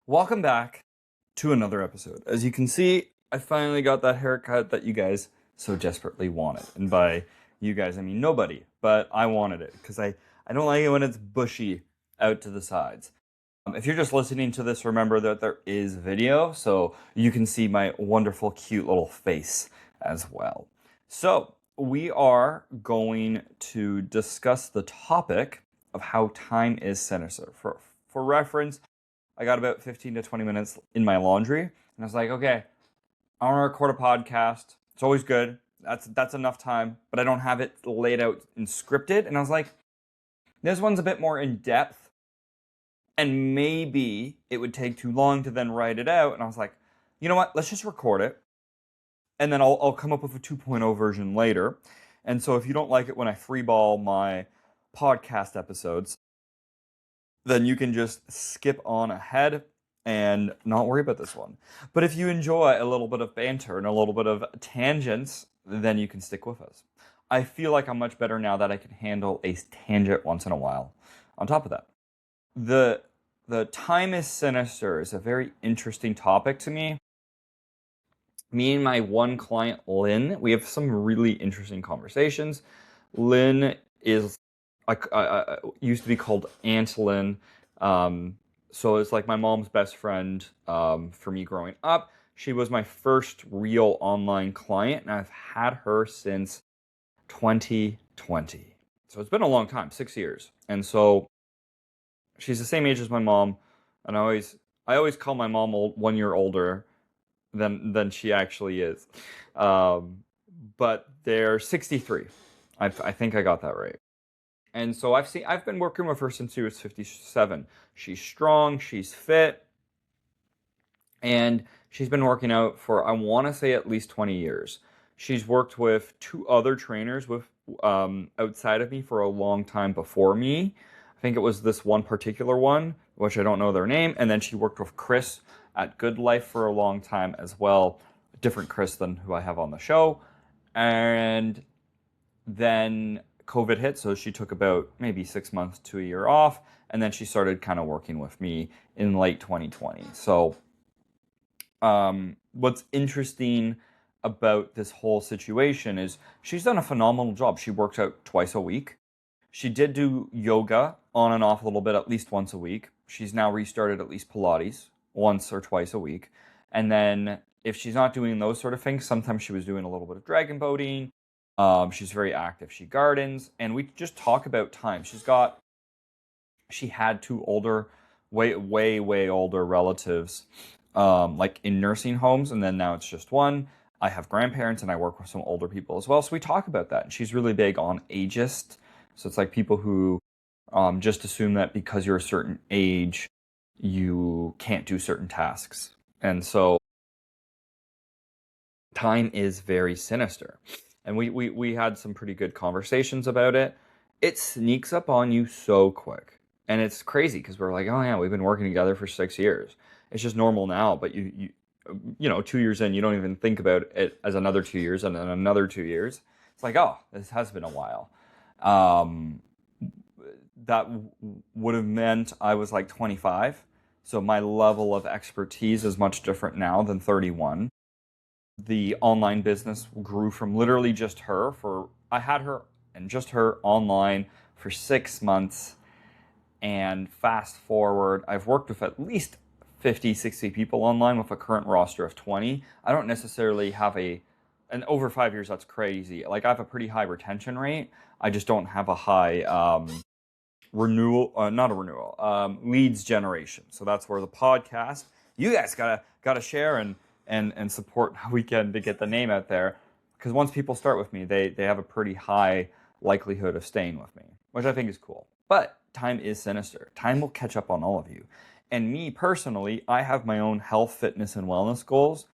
Welcome back to another episode. As you can see, I finally got that haircut that you guys so desperately wanted. And by you guys, I mean nobody, but I wanted it because I don't like it when it's bushy out to the sides. If you're just listening to this, remember that there is video, so you can see my wonderful, cute little face as well. So, we are going to discuss the topic of how time is sinister. For reference, I got about 15 to 20 minutes in my laundry, and I was like, okay, I want to record a podcast. It's always good. That's enough time, but I don't have it laid out and scripted. And I was like, this one's a bit more in depth, and maybe it would take too long to then write it out. And I was like, you know what? Let's just record it, and then I'll come up with a 2.0 version later. And so if you don't like it when I freeball my podcast episodes, then you can just skip on ahead and not worry about this one. But if you enjoy a little bit of banter and a little bit of tangents, then you can stick with us. I feel like I'm much better now that I can handle a tangent once in a while. On top of that, the time is sinister is a very interesting topic to me. Me and my one client, Lynn, we have some really interesting conversations. Lynn is I used to be called Aunt Lynn. So it's like my mom's best friend for me growing up. She was my first real online client, and I've had her since 2020. So it's been a long time, 6 years. And so she's the same age as my mom, and I always call my mom 1 year older than she actually is. But they're 63. I think I got that right. And so I've been working with her since she was 57. She's strong, she's fit, and she's been working out for I want to say at least 20 years. She's worked with two other trainers with outside of me for a long time before me. I think it was this one particular one, which I don't know their name, and then she worked with Chris at Good Life for a long time as well. A different Chris than who I have on the show. And then COVID hit, so she took about maybe 6 months to a year off, and then she started kind of working with me in late 2020. So, what's interesting about this whole situation is she's done a phenomenal job. She works out twice a week. She did do yoga on and off a little bit, at least once a week. She's now restarted at least Pilates once or twice a week. And then if she's not doing those sort of things, sometimes she was doing a little bit of dragon boating. She's very active. She gardens, and we just talk about time. She had two older, way older relatives, like in nursing homes, and then now it's just one. I have grandparents, and I work with some older people as well. So we talk about that. And she's really big on ageist. So it's like people who just assume that because you're a certain age, you can't do certain tasks. And so time is very sinister. And we had some pretty good conversations about it. It sneaks up on you so quick. And it's crazy because we're like, oh yeah, we've been working together for 6 years. It's just normal now, but you know, 2 years in, you don't even think about it as another 2 years and then another 2 years. It's like, oh, this has been a while. That would have meant I was like 25. So my level of expertise is much different now than 31. The online business grew from literally just her I had her and just her online for 6 months. And fast forward, I've worked with at least 50, 60 people online with a current roster of 20. I don't necessarily have and over 5 years, that's crazy. Like I have a pretty high retention rate. I just don't have a high leads generation. So that's where the podcast, you guys gotta share and support how we can to get the name out there. Because once people start with me, they have a pretty high likelihood of staying with me, which I think is cool. But time is sinister. Time will catch up on all of you. And me personally, I have my own health, fitness, and wellness goals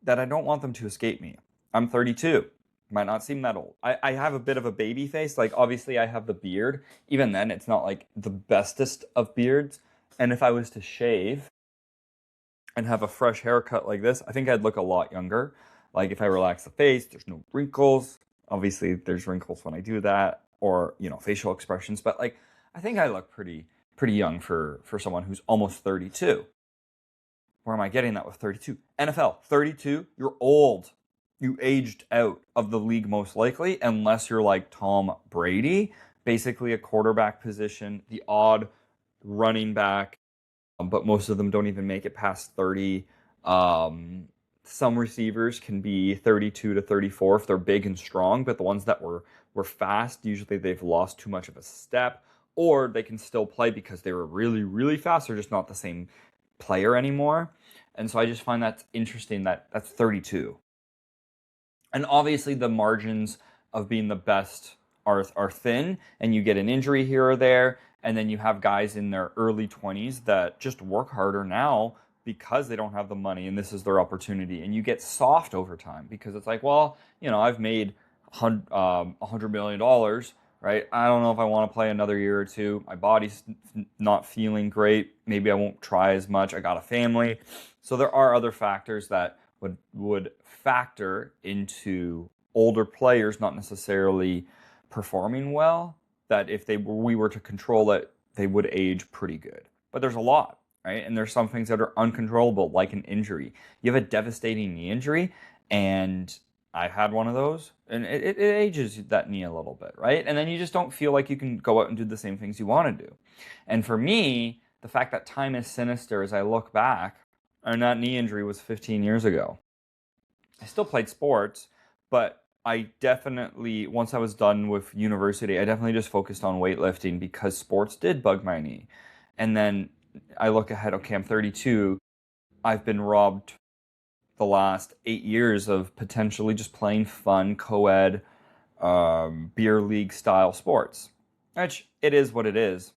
that I don't want them to escape me. I'm 32. Might not seem that old. I have a bit of a baby face. Like, obviously, I have the beard. Even then, it's not like the bestest of beards. And if I was to shave and have a fresh haircut like this, I think I'd look a lot younger. Like, if I relax the face, there's no wrinkles. Obviously, there's wrinkles when I do that, or, you know, facial expressions. But, like, I think I look pretty young for someone who's almost 32. Where am I getting that with 32? NFL, 32, you're old. You aged out of the league most likely, unless you're like Tom Brady, basically a quarterback position, the odd running back, but most of them don't even make it past 30. Um, some receivers can be 32 to 34 if they're big and strong, but the ones that were fast, usually they've lost too much of a step, or they can still play because they were really, really fast. They're just not the same player anymore. And so I just find that interesting that that's 32. And obviously the margins of being the best are thin, and you get an injury here or there, and then you have guys in their early 20s that just work harder now because they don't have the money and this is their opportunity, and you get soft over time because it's like, well, I've made $100 million, right? I don't know if I want to play another year or two. My body's not feeling great. Maybe I won't try as much. I got a family. So there are other factors that would factor into older players not necessarily performing well, that if we were to control it, they would age pretty good. But there's a lot, right? And there's some things that are uncontrollable, like an injury. You have a devastating knee injury, and I had one of those, and it ages that knee a little bit, right? And then you just don't feel like you can go out and do the same things you want to do. And for me, the fact that time is sinister as I look back, and that knee injury was 15 years ago. I still played sports, but I definitely, once I was done with university, I definitely just focused on weightlifting because sports did bug my knee. And then I look ahead, okay, I'm 32. I've been robbed the last 8 years of potentially just playing fun, co-ed, beer league style sports, which it is what it is.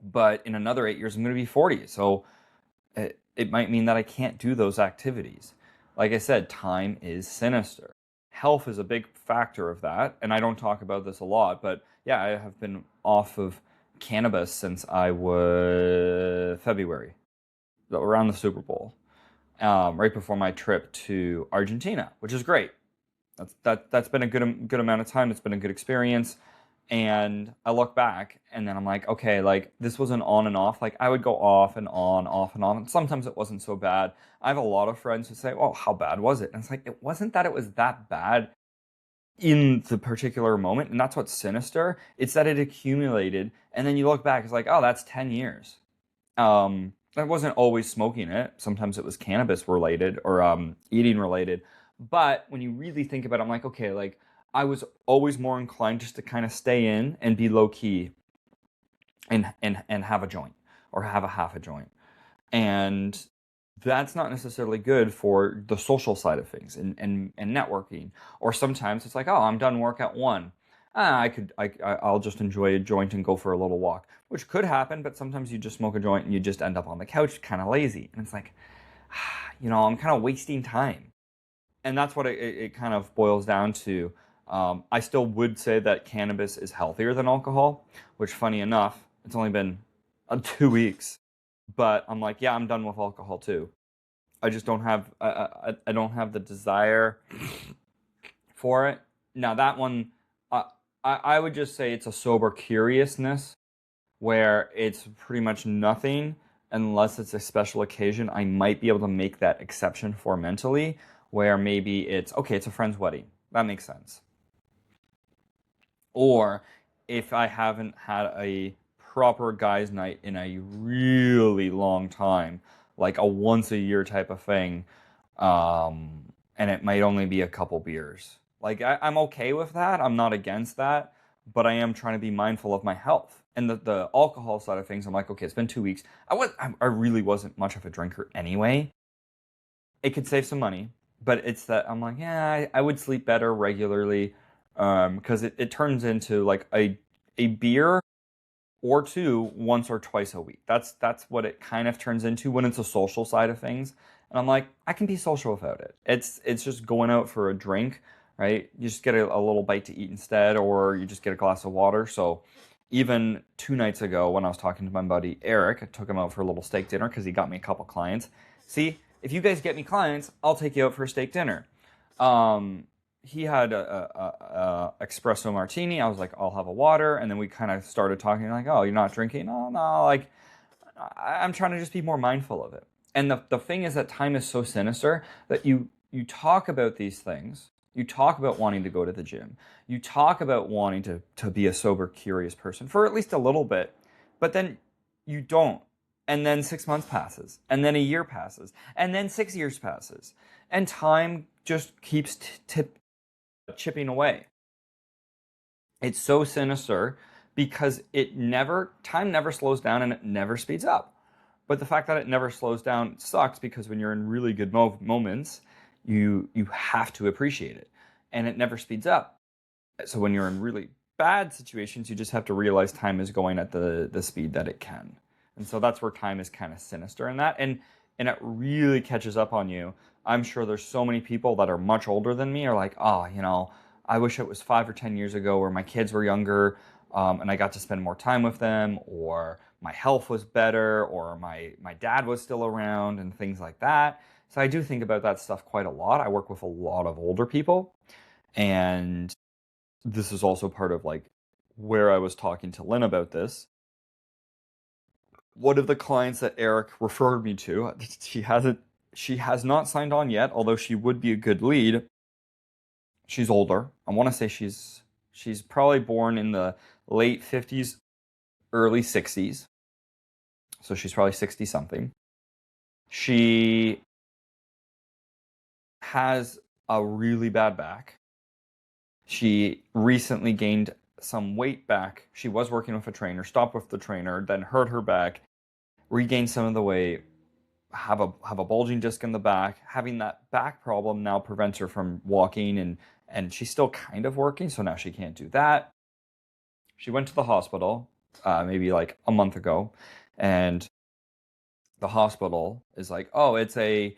But in another 8 years, I'm going to be 40. So it might mean that I can't do those activities. Like I said, time is sinister. Health is a big factor of that, and I don't talk about this a lot, but yeah, I have been off of cannabis since I was February, around the Super Bowl, right before my trip to Argentina, which is great. That's been a good amount of time. It's been a good experience. And I look back and then I'm like, okay, like this was an on and off. Like I would go off and on, off and on. And sometimes it wasn't so bad. I have a lot of friends who say, oh, how bad was it? And it's like, it wasn't that it was that bad in the particular moment. And that's what's sinister. It's that it accumulated. And then you look back, it's like, oh, that's 10 years. I wasn't always smoking it. Sometimes it was cannabis related or eating related. But when you really think about it, I'm like, okay, like I was always more inclined just to kind of stay in and be low key and have a joint or have a half a joint. And that's not necessarily good for the social side of things and networking. Or sometimes it's like, oh, I'm done work at 1. I'll just enjoy a joint and go for a little walk, which could happen, but sometimes you just smoke a joint and you just end up on the couch kind of lazy. And it's like, I'm kind of wasting time. And that's what it kind of boils down to. I still would say that cannabis is healthier than alcohol, which funny enough, it's only been 2 weeks, but I'm like, yeah, I'm done with alcohol too. I just don't have, I don't have the desire for it. Now that one, I would just say it's a sober curiousness where it's pretty much nothing unless it's a special occasion. I might be able to make that exception for mentally, where maybe it's, okay, it's a friend's wedding. That makes sense. Or if I haven't had a proper guys' night in a really long time, like a once a year type of thing, and it might only be a couple beers. Like I'm okay with that. I'm not against that, but I am trying to be mindful of my health. And the alcohol side of things, I'm like, okay, it's been 2 weeks. I really wasn't much of a drinker anyway. It could save some money, but it's that I'm like, yeah, I would sleep better regularly, because it turns into like a beer or two once or twice a week. That's what it kind of turns into when it's a social side of things. And I'm like, I can be social without it. It's just going out for a drink, right? You just get a little bite to eat instead, or you just get a glass of water. So even 2 nights ago when I was talking to my buddy Eric, I took him out for a little steak dinner because he got me a couple clients. See, if you guys get me clients, I'll take you out for a steak dinner. He had a espresso martini. I was like, I'll have a water. And then we kind of started talking like, oh, you're not drinking? No, like, I'm trying to just be more mindful of it. And the thing is that time is so sinister that you talk about these things. You talk about wanting to go to the gym. You talk about wanting to be a sober, curious person for at least a little bit, but then you don't. And then 6 months passes, and then a year passes, and then 6 years passes, and time just keeps chipping away. It's so sinister because time never slows down and it never speeds up. But the fact that it never slows down sucks because when you're in really good moments, you have to appreciate it, and it never speeds up. So when you're in really bad situations, you just have to realize time is going at the speed that it can. And so that's where time is kind of sinister in that, and it really catches up on you. I'm sure there's so many people that are much older than me are like, oh, I wish it was 5 or 10 years ago where my kids were younger, and I got to spend more time with them, or my health was better, or my dad was still around, and things like that. So I do think about that stuff quite a lot. I work with a lot of older people, and this is also part of like where I was talking to Lynn about this. One of the clients that Eric referred me to, she has not signed on yet, although she would be a good lead. She's older. I want to say she's probably born in the late 50s, early 60s. So she's probably 60 something. She has a really bad back. She recently gained some weight back. She was working with a trainer, stopped with the trainer, then hurt her back, regained some of the weight, have a bulging disc in the back. Having that back problem now prevents her from walking, and she's still kind of working, so now she can't do that. She went to the hospital maybe like a month ago, and the hospital is like, oh, it's a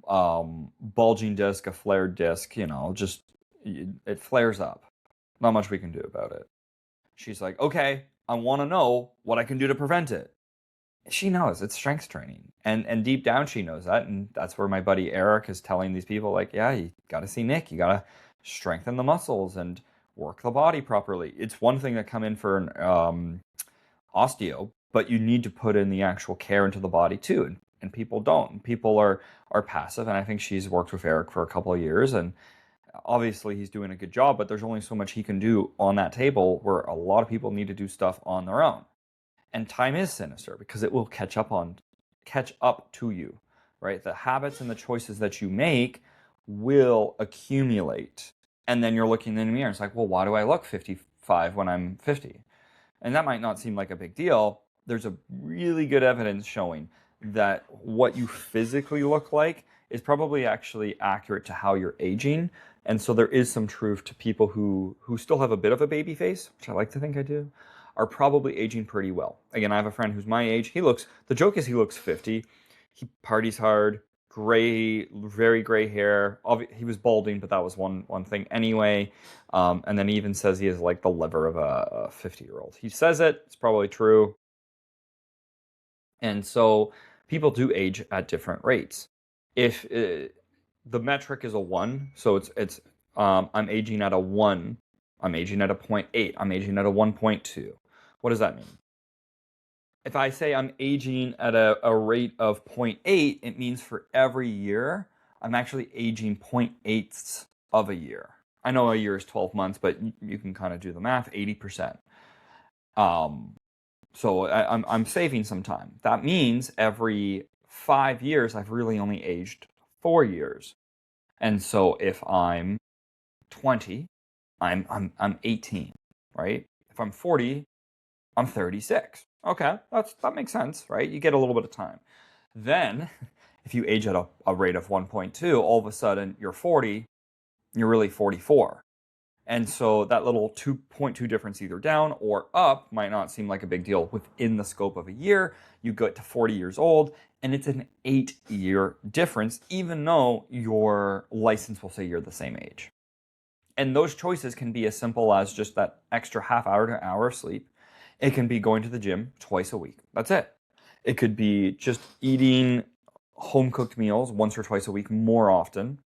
bulging disc, a flared disc, just it flares up. Not much we can do about it. She's like, okay, I want to know what I can do to prevent it. She knows it's strength training, and deep down she knows that, and that's where my buddy Eric is telling these people, like, yeah, you got to see Nick, you got to strengthen the muscles and work the body properly. It's one thing to come in for an osteo, but you need to put in the actual care into the body too, and people don't. People are passive, and I think she's worked with Eric for a couple of years, and obviously he's doing a good job, but there's only so much he can do on that table where a lot of people need to do stuff on their own. And time is sinister because it will catch up to you, right? The habits and the choices that you make will accumulate. And then you're looking in the mirror. It's like, well, why do I look 55 when I'm 50? And that might not seem like a big deal. There's a really good evidence showing that what you physically look like is probably actually accurate to how you're aging. And so there is some truth to people who still have a bit of a baby face, which I like to think I do, are probably aging pretty well. Again, I have a friend who's my age. The joke is he looks 50. He parties hard, very gray hair. He was balding, but that was one thing anyway. And then he even says he has like the liver of a 50-year-old. He says it. It's probably true. And so people do age at different rates. If the metric is a 1, so it's I'm aging at a 1, I'm aging at a 0.8, I'm aging at a 1.2. What does that mean? If I say I'm aging at a rate of 0.8, it means for every year, I'm actually aging 0.8ths of a year. I know a year is 12 months, but you can kind of do the math, 80%. So I'm saving some time. That means every 5 years, I've really only aged 4 years. And so if I'm 20, I'm 18, right? If I'm 40, I'm 36. Okay, that makes sense, right? You get a little bit of time. Then, if you age at a rate of 1.2, all of a sudden you're 40, you're really 44. And so that little 2.2 difference either down or up might not seem like a big deal within the scope of a year. You get to 40 years old, and it's an 8-year difference, even though your license will say you're the same age. And those choices can be as simple as just that extra half hour to hour of sleep. It can be going to the gym twice a week. That's it. It could be just eating home-cooked meals once or twice a week more often.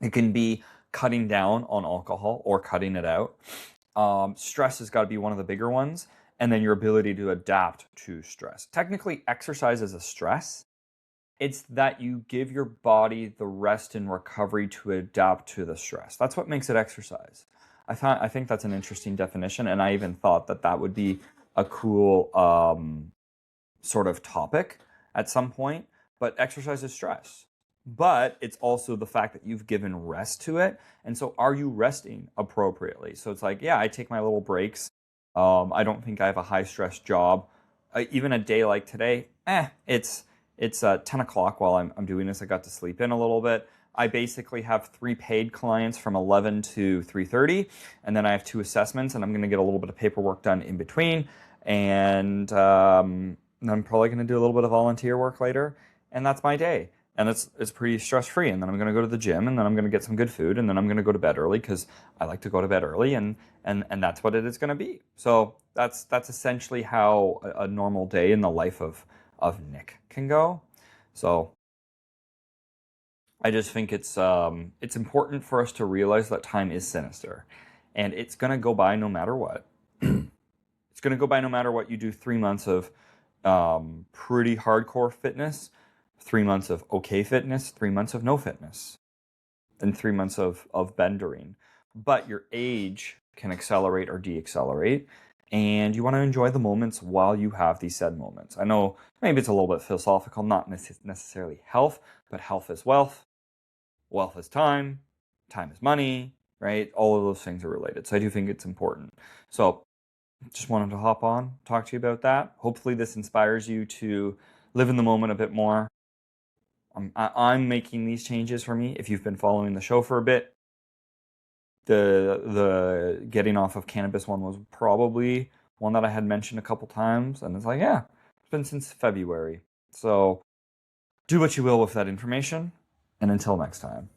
It can be cutting down on alcohol or cutting it out. Stress has got to be one of the bigger ones. And then your ability to adapt to stress. Technically, exercise is a stress, It's that you give your body the rest and recovery to adapt to the stress. That's what makes it exercise. I think that's an interesting definition, and I even thought that that would be a cool sort of topic at some point. But exercise is stress. But it's also the fact that you've given rest to it. And so are you resting appropriately? So it's like, yeah, I take my little breaks. I don't think I have a high stress job. Even a day like today, it's 10 o'clock while I'm doing this. I got to sleep in a little bit. I basically have 3 paid clients from 11 to 3:30, and then I have 2 assessments, and I'm going to get a little bit of paperwork done in between. And I'm probably going to do a little bit of volunteer work later, and that's my day. And it's pretty stress free. And then I'm going to go to the gym, and then I'm going to get some good food, and then I'm going to go to bed early because I like to go to bed early, and that's what it is going to be. So that's essentially how a normal day in the life of Nick can go. So I just think it's important for us to realize that time is sinister, and it's going to go by no matter what. It's going to go by no matter what. You do 3 months of pretty hardcore fitness, 3 months of okay fitness, 3 months of no fitness, and 3 months of bendering. But your age can accelerate or deaccelerate, and you want to enjoy the moments while you have these said moments. I know maybe it's a little bit philosophical, not necessarily health, but health is wealth, wealth is time, time is money, right? All of those things are related. So I do think it's important. So just wanted to hop on, talk to you about that. Hopefully this inspires you to live in the moment a bit more. I'm making these changes for me. If you've been following the show for a bit, the getting off of cannabis one was probably one that I had mentioned a couple times, and it's like, yeah, it's been since February. So do what you will with that information, and until next time.